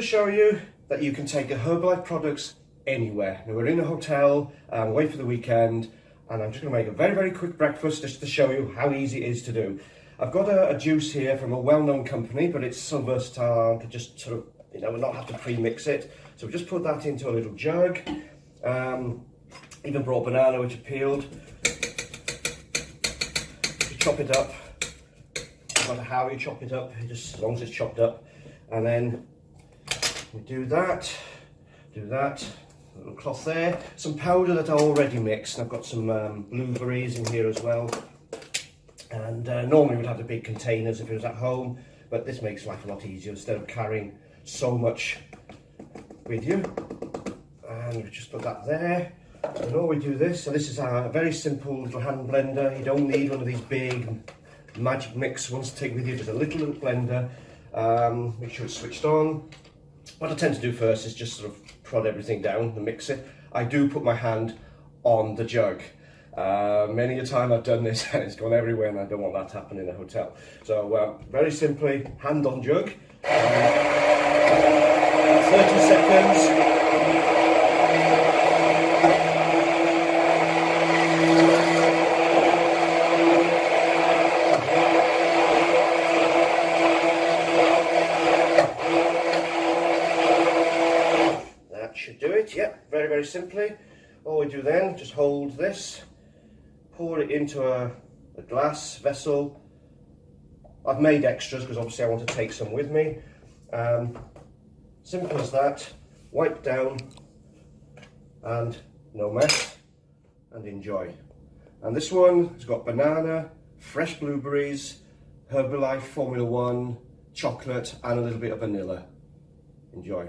show you that you can take a Herbalife products anywhere. Now we're in a hotel, away for the weekend, and I'm just going to make a very quick breakfast just to show you how easy it is to do. I've got a juice here from a well-known company, but it's so versatile, I could just sort of, not have to pre-mix it. So we just put that into a little jug. Even brought banana, which are peeled. You chop it up, no matter how you chop it up, just as long as it's chopped up. And then we do that, a little cloth there. Some powder that I already mixed. I've got some blueberries in here as well. And normally we'd have the big containers if it was at home, but this makes life a lot easier instead of carrying so much with you. And we just put that there. And all we do this, so this is a very simple little hand blender. You don't need one of these big magic mix ones to take with you, just a little blender. Make sure it's switched on. What I tend to do first is just sort of prod everything down and mix it. I do put my hand on the jug. Many a time I've done this and it's gone everywhere, and I don't want that to happen in a hotel. So very simply, hand on jug. 30 seconds. Should do it. Yep, very simply. All we do then, just hold this, pour it into a glass vessel. I've made extras because obviously I want to take some with me. Simple as that. Wipe down and no mess, and enjoy. And this one has got banana, fresh blueberries, Herbalife Formula 1, chocolate, and a little bit of vanilla. Enjoy.